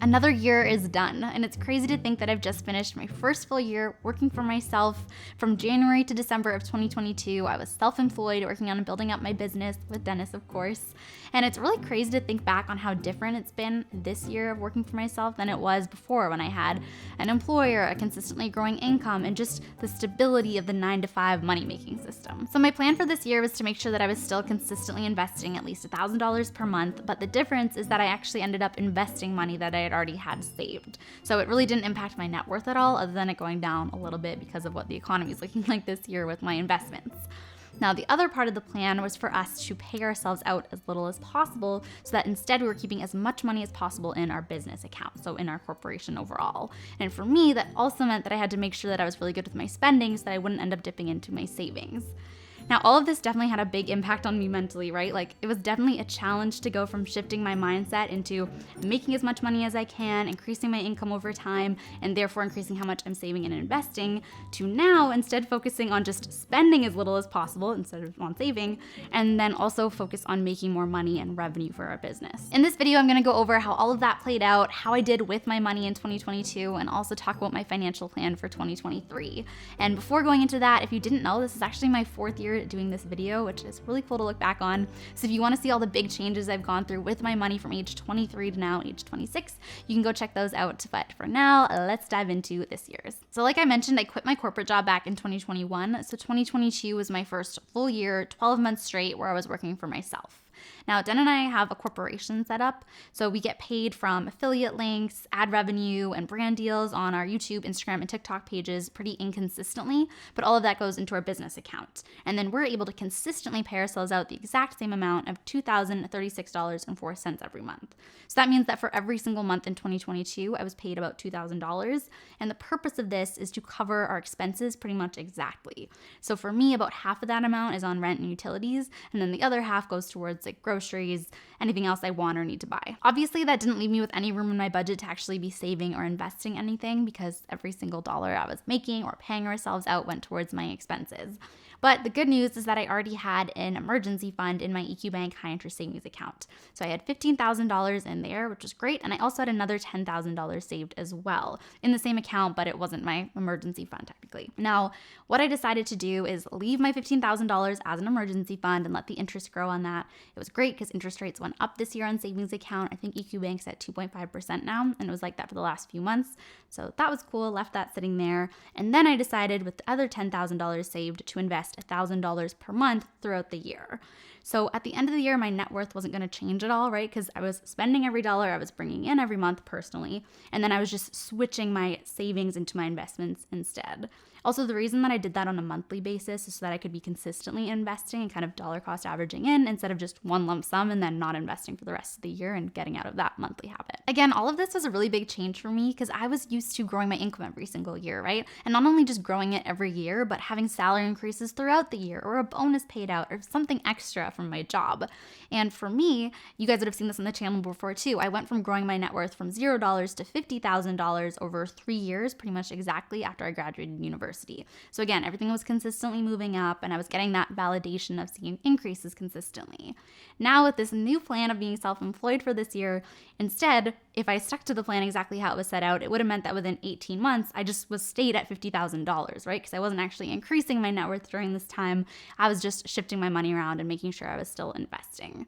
Another year is done, and it's crazy to think that I've just finished my first full year working for myself. From January to December of 2022, I was self-employed, working on building up my business with Dennis, of course. And it's really crazy to think back on how different it's been this year of working for myself than it was before, when I had an employer, a consistently growing income, and just the stability of the 9-to-5 money-making system. So my plan for this year was to make sure that I was still consistently investing at least $1,000 per month, but the difference is that I actually ended up investing money that I had already had saved. So it really didn't impact my net worth at all, other than it going down a little bit because of what the economy is looking like this year with my investments. Now, the other part of the plan was for us to pay ourselves out as little as possible, so that instead we were keeping as much money as possible in our business account, so in our corporation overall. And for me, that also meant that I had to make sure that I was really good with my spending so that I wouldn't end up dipping into my savings. Now, all of this definitely had a big impact on me mentally, right? Like, it was definitely a challenge to go from shifting my mindset into making as much money as I can, increasing my income over time, and therefore increasing how much I'm saving and investing, to now instead focusing on just spending as little as possible instead of on saving, and then also focus on making more money and revenue for our business. In this video, I'm gonna go over how all of that played out, how I did with my money in 2022, and also talk about my financial plan for 2023. And before going into that, if you didn't know, this is actually my 4th year doing this video, which is really cool to look back on. So if you want to see all the big changes I've gone through with my money from age 23 to now age 26, you can go check those out. But for now, let's dive into this year's. So like I mentioned, I quit my corporate job back in 2021. So 2022 was my first full year, 12 months straight, where I was working for myself. Now, Den and I have a corporation set up, so we get paid from affiliate links, ad revenue, and brand deals on our YouTube, Instagram, and TikTok pages pretty inconsistently, but all of that goes into our business account. And then we're able to consistently pay ourselves out the exact same amount of $2,036.04 every month. So that means that for every single month in 2022, I was paid about $2,000. And the purpose of this is to cover our expenses pretty much exactly. So for me, about half of that amount is on rent and utilities, and then the other half goes towards like groceries, anything else I want or need to buy. Obviously, that didn't leave me with any room in my budget to actually be saving or investing anything, because every single dollar I was making or paying ourselves out went towards my expenses. But the good news is that I already had an emergency fund in my EQ Bank high interest savings account. So I had $15,000 in there, which was great. And I also had another $10,000 saved as well in the same account, but it wasn't my emergency fund technically. Now, what I decided to do is leave my $15,000 as an emergency fund and let the interest grow on that. It was great because interest rates went up this year on savings account. I think EQ Bank's at 2.5% now, and it was like that for the last few months. So that was cool, left that sitting there. And then I decided with the other $10,000 saved to invest $1,000 per month throughout the year. So at the end of the year, my net worth wasn't going to change at all, right? Because I was spending every dollar I was bringing in every month personally, and then I was just switching my savings into my investments instead. Also, the reason that I did that on a monthly basis is so that I could be consistently investing and kind of dollar cost averaging in instead of just one lump sum and then not investing for the rest of the year and getting out of that monthly habit. Again, all of this was a really big change for me because I was used to growing my income every single year, right? And not only just growing it every year, but having salary increases throughout the year or a bonus paid out or something extra from my job. And for me, you guys would have seen this on the channel before too. I went from growing my net worth from $0 to $50,000 over 3 years, pretty much exactly after I graduated university. So again, everything was consistently moving up and I was getting that validation of seeing increases consistently. Now with this new plan of being self-employed for this year, instead, if I stuck to the plan exactly how it was set out, it would have meant that within 18 months, I just was stayed at $50,000, right? Because I wasn't actually increasing my net worth during this time. I was just shifting my money around and making sure I was still investing.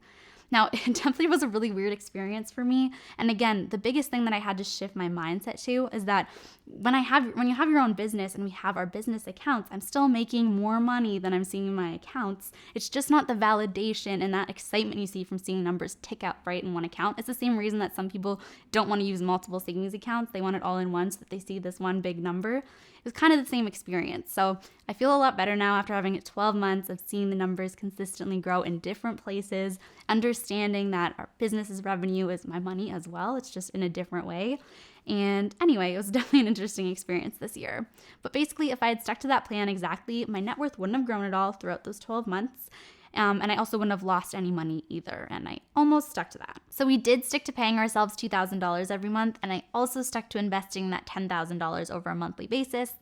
Now, it definitely was a really weird experience for me. And again, the biggest thing that I had to shift my mindset to is that when you have your own business and we have our business accounts, I'm still making more money than I'm seeing in my accounts. It's just not the validation and that excitement you see from seeing numbers tick out right in one account. It's the same reason that some people don't want to use multiple savings accounts. They want it all in one so that they see this one big number. It was kind of the same experience. So I feel a lot better now after having 12 months of seeing the numbers consistently grow in different places, understanding that our business's revenue is my money as well. It's just in a different way. And anyway, it was definitely an interesting experience this year. But basically, if I had stuck to that plan exactly, my net worth wouldn't have grown at all throughout those 12 months. And I also wouldn't have lost any money either. And I almost stuck to that. So we did stick to paying ourselves $2,000 every month. And I also stuck to investing that $10,000 over a monthly basis.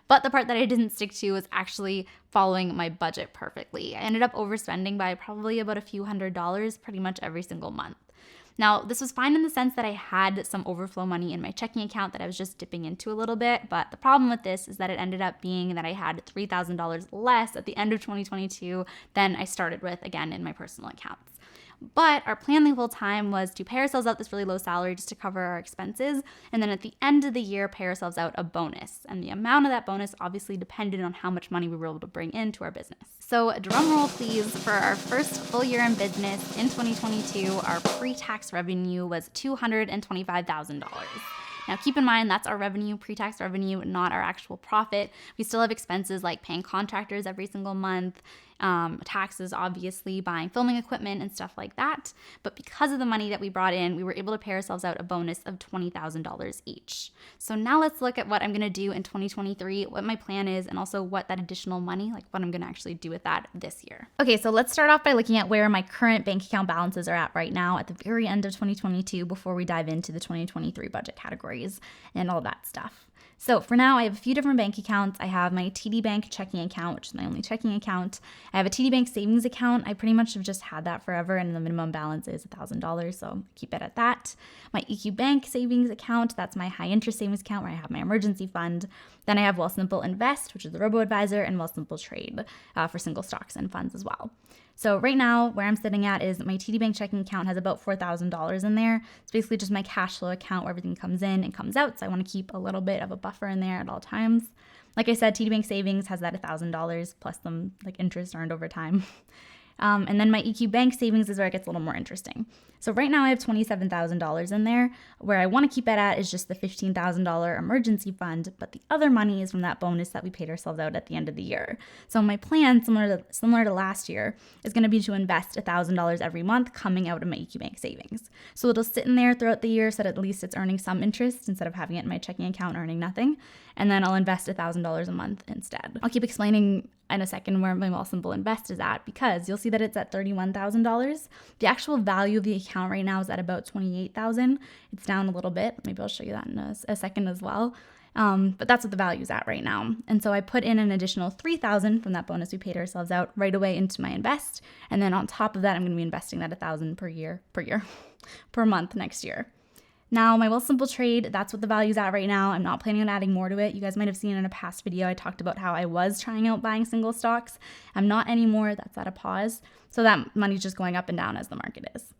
But the part that I didn't stick to was actually following my budget perfectly. I ended up overspending by probably about a few $100s pretty much every single month. Now, this was fine in the sense that I had some overflow money in my checking account that I was just dipping into a little bit, but the problem with this is that it ended up being that I had $3,000 less at the end of 2022 than I started with, again, in my personal accounts. But our plan the whole time was to pay ourselves out this really low salary just to cover our expenses, and then at the end of the year, pay ourselves out a bonus. And the amount of that bonus obviously depended on how much money we were able to bring into our business. So drum roll please, for our first full year in business in 2022, our pre-tax revenue was $225,000. Now, keep in mind, that's our revenue, pre-tax revenue, not our actual profit. We still have expenses like paying contractors every single month, taxes, obviously, buying filming equipment and stuff like that. But because of the money that we brought in, we were able to pay ourselves out a bonus of $20,000 each. So now let's look at what I'm going to do in 2023, what my plan is, and also what that additional money, like what I'm going to actually do with that this year. Okay, so let's start off by looking at where my current bank account balances are at right now at the very end of 2022 before we dive into the 2023 budget categories and all that stuff. So for now, I have a few different bank accounts. I have my TD Bank checking account, which is my only checking account. I have a TD Bank savings account. I pretty much have just had that forever, and the minimum balance is $1,000, so keep it at that. My EQ Bank savings account, that's my high interest savings account where I have my emergency fund. Then I have Wealthsimple Invest, which is the robo-advisor, and Wealthsimple Trade for single stocks and funds as well. So right now, where I'm sitting at is my TD Bank checking account has about $4,000 in there. It's basically just my cash flow account where everything comes in and comes out. So I want to keep a little bit of a buffer in there at all times. Like I said, TD Bank savings has that $1,000 plus some like interest earned over time. And then my EQ Bank savings is where it gets a little more interesting. So right now I have $27,000 in there. Where I want to keep it at is just the $15,000 emergency fund, but the other money is from that bonus that we paid ourselves out at the end of the year. So my plan, similar to last year, is going to be to invest $1,000 every month coming out of my EQ Bank savings. So it'll sit in there throughout the year so that at least it's earning some interest instead of having it in my checking account earning nothing. And then I'll invest $1,000 a month instead. I'll keep explaining in a second where my Wealthsimple Invest is at, because you'll see that it's at $31,000. The actual value of the account right now is at about $28,000. It's down a little bit. Maybe I'll show you that in a second as well. But that's what the value is at right now. And so I put in an additional $3,000 from that bonus we paid ourselves out right away into my invest. And then on top of that, I'm going to be investing that $1,000 per month next year. Now, my Wealthsimple Trade, that's what the value's at right now. I'm not planning on adding more to it. You guys might have seen in a past video, I talked about how I was trying out buying single stocks. I'm not anymore. That's at a pause. So that money's just going up and down as the market is.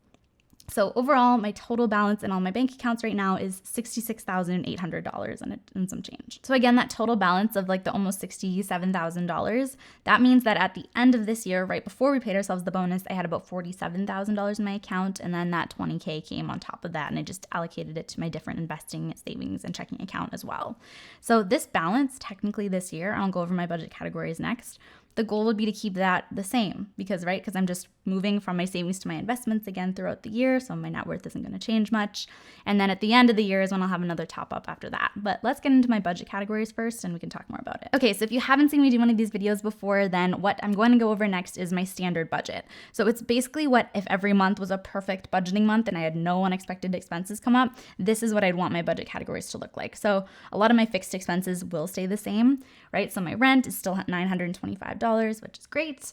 So overall, my total balance in all my bank accounts right now is $66,800 and some change. So again, that total balance of like the almost $67,000, that means that at the end of this year, right before we paid ourselves the bonus, I had about $47,000 in my account, and then that $20K came on top of that, and I just allocated it to my different investing, savings, and checking account as well. So this balance, technically this year, I'll go over my budget categories next. The goal would be to keep that the same because I'm just moving from my savings to my investments again throughout the year, so my net worth isn't going to change much. And then at the end of the year is when I'll have another top up after that. But let's get into my budget categories first and we can talk more about it. Okay, so if you haven't seen me do one of these videos before, then what I'm going to go over next is my standard budget. So it's basically what if every month was a perfect budgeting month and I had no unexpected expenses come up, this is what I'd want my budget categories to look like. So a lot of my fixed expenses will stay the same, right? So my rent is still at $925, which is great.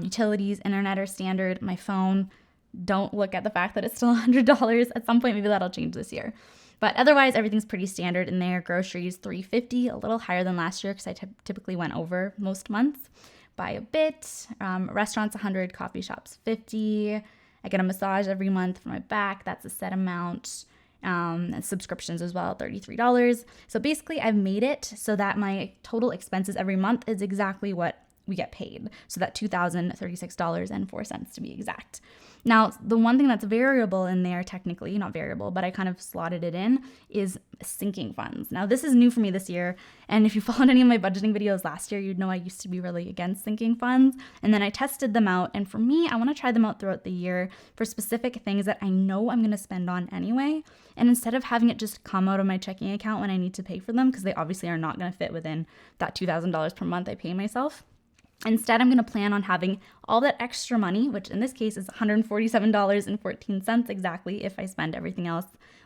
Utilities, internet are standard. My phone, don't look at the fact that it's still $100. At some point, maybe that'll change this year. But otherwise, everything's pretty standard in there. Groceries, $350, a little higher than last year because I typically went over most months by a bit. Restaurants, $100, coffee shops, $50. I get a massage every month for my back. That's a set amount. And subscriptions as well, $33. So basically, I've made it so that my total expenses every month is exactly what we get paid. So that $2,036.04 to be exact. Now, the one thing that's variable in there, technically, not variable, but I kind of slotted it in, is sinking funds. Now, this is new for me this year. And if you followed any of my budgeting videos last year, you'd know I used to be really against sinking funds. And then I tested them out. And for me, I want to try them out throughout the year for specific things that I know I'm going to spend on anyway. And instead of having it just come out of my checking account when I need to pay for them, because they obviously are not going to fit within that $2,000 per month I pay myself. Instead, I'm going to plan on having all that extra money, which in this case is $147.14 exactly if I spend everything else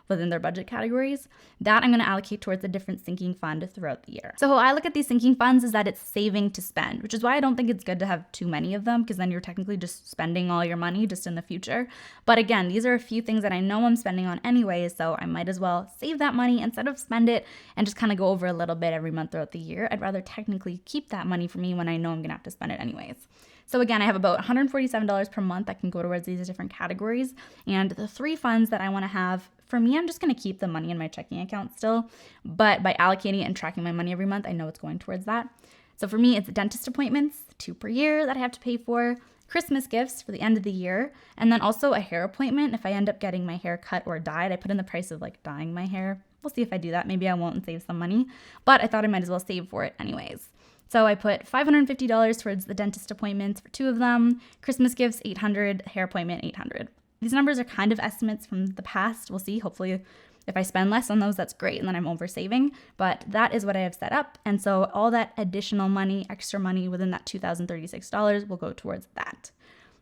within their budget categories, that I'm going to allocate towards a different sinking fund throughout the year. So how I look at these sinking funds is that it's saving to spend, which is why I don't think it's good to have too many of them, because then you're technically just spending all your money just in the future. But again, these are a few things that I know I'm spending on anyways, so I might as well save that money instead of spend it and just kind of go over a little bit every month throughout the year. I'd rather technically keep that money for me when I know I'm going to have to spend it anyways. So again, I have about $147 per month that can go towards these different categories. And the 3 funds that I want to have, for me, I'm just going to keep the money in my checking account still. But by allocating it and tracking my money every month, I know it's going towards that. So for me, it's dentist appointments, 2 per year that I have to pay for, Christmas gifts for the end of the year, and then also a hair appointment. If I end up getting my hair cut or dyed, I put in the price of like dyeing my hair. We'll see if I do that. Maybe I won't and save some money, but I thought I might as well save for it anyways. So I put $550 towards the dentist appointments for 2 of them, Christmas gifts $800, hair appointment $800. These numbers are kind of estimates from the past. We'll see. Hopefully if I spend less on those, that's great, and then I'm over saving. But that is what I have set up. And so all that additional money, extra money within that $2,036 will go towards that.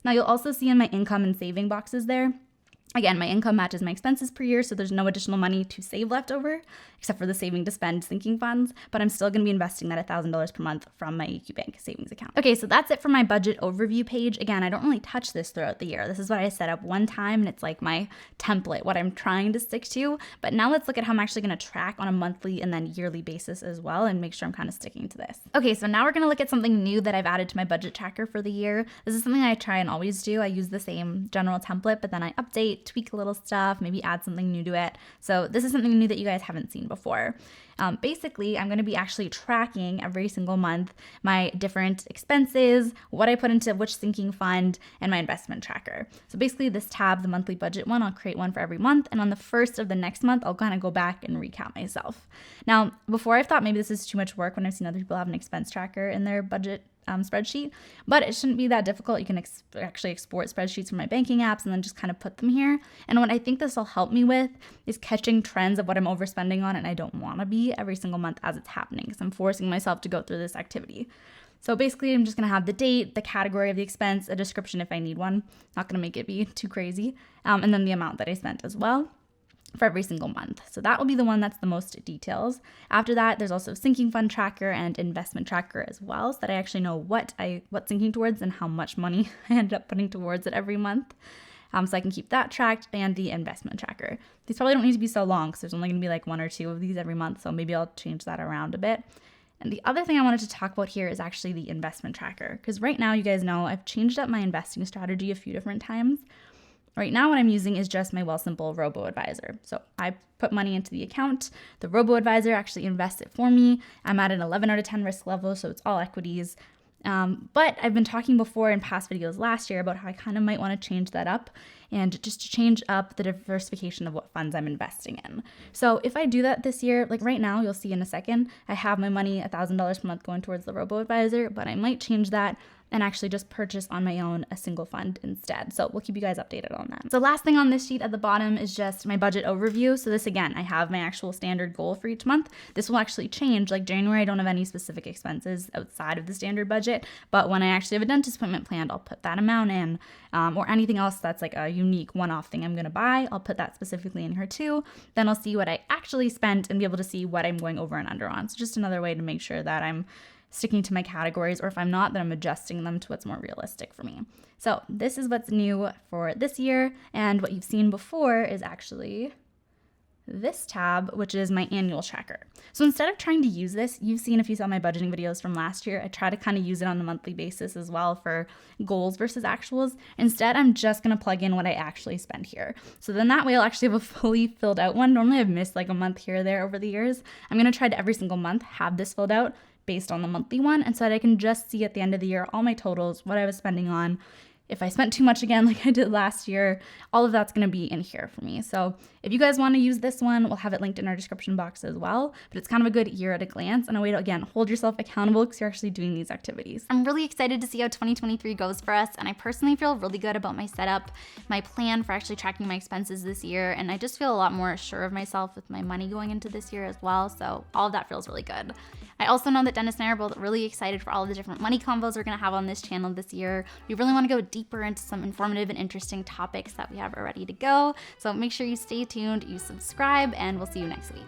Now you'll also see in my income and saving boxes there, again, my income matches my expenses per year, so there's no additional money to save left over, except for the saving to spend sinking funds, but I'm still going to be investing that $1,000 per month from my EQ Bank savings account. Okay, so that's it for my budget overview page. Again, I don't really touch this throughout the year. This is what I set up one time, and it's like my template, what I'm trying to stick to. But now let's look at how I'm actually going to track on a monthly and then yearly basis as well, and make sure I'm kind of sticking to this. Okay, so now we're going to look at something new that I've added to my budget tracker for the year. This is something I try and always do. I use the same general template, but then I update, tweak a little stuff, maybe add something new to it. So this is something new that you guys haven't seen before. Basically, I'm going to be actually tracking every single month my different expenses, what I put into which sinking fund, and my investment tracker. So basically this tab, the monthly budget one, I'll create one for every month. And on the first of the next month, I'll kind of go back and recount myself. Now, before I've thought maybe this is too much work when I've seen other people have an expense tracker in their budget spreadsheet, but it shouldn't be that difficult. You can actually export spreadsheets from my banking apps and then just kind of put them here. And what I think this will help me with is catching trends of what I'm overspending on and I don't want to be every single month as it's happening, because I'm forcing myself to go through this activity. So basically, I'm just going to have the date, the category of the expense, a description if I need one. Not going to make it be too crazy. And then the amount that I spent as well for every single month. So that will be the one that's the most details. After that, there's also sinking fund tracker and investment tracker as well, so that I actually know what's sinking towards and how much money I end up putting towards it every month. So I can keep that tracked, and the investment tracker. These probably don't need to be so long because there's only going to be like 1 or 2 of these every month, so maybe I'll change that around a bit. And the other thing I wanted to talk about here is actually the investment tracker, because right now, you guys know, I've changed up my investing strategy a few different times. Right now, what I'm using is just my Wealthsimple robo-advisor. So I put money into the account. The robo-advisor actually invests it for me. I'm at an 11 out of 10 risk level, so it's all equities. But I've been talking before in past videos last year about how I kind of might want to change that up and just to change up the diversification of what funds I'm investing in. So if I do that this year, like right now, you'll see in a second, I have my money $1,000 per month going towards the robo-advisor, but I might change that and actually just purchase on my own a single fund instead. So we'll keep you guys updated on that. So last thing on this sheet at the bottom is just my budget overview. So this, again, I have my actual standard goal for each month. This will actually change. Like January, I don't have any specific expenses outside of the standard budget, but when I actually have a dentist appointment planned, I'll put that amount in, or anything else that's like a unique one-off thing I'm gonna buy, I'll put that specifically in here too. Then I'll see what I actually spent and be able to see what I'm going over and under on. So just another way to make sure that I'm sticking to my categories, or if I'm not, then I'm adjusting them to what's more realistic for me. So this is what's new for this year, and what you've seen before is actually this tab, which is my annual tracker. So instead of trying to use this, you've seen if you saw my budgeting videos from last year, I try to kind of use it on a monthly basis as well for goals versus actuals. Instead, I'm just going to plug in what I actually spend here. So then that way I'll actually have a fully filled out one. Normally I've missed like a month here or there over the years. I'm going to try to every single month have this filled out based on the monthly one, and so that I can just see at the end of the year all my totals, what I was spending on. If I spent too much again like I did last year, all of that's going to be in here for me. So if you guys want to use this one, we'll have it linked in our description box as well. But it's kind of a good year at a glance and a way to, again, hold yourself accountable because you're actually doing these activities. I'm really excited to see how 2023 goes for us, and I personally feel really good about my setup, my plan for actually tracking my expenses this year, and I just feel a lot more sure of myself with my money going into this year as well. So all of that feels really good. I also know that Dennis and I are both really excited for all of the different money combos we're gonna have on this channel this year. We really wanna go deeper into some informative and interesting topics that we have ready to go. So make sure you stay tuned, you subscribe, and we'll see you next week.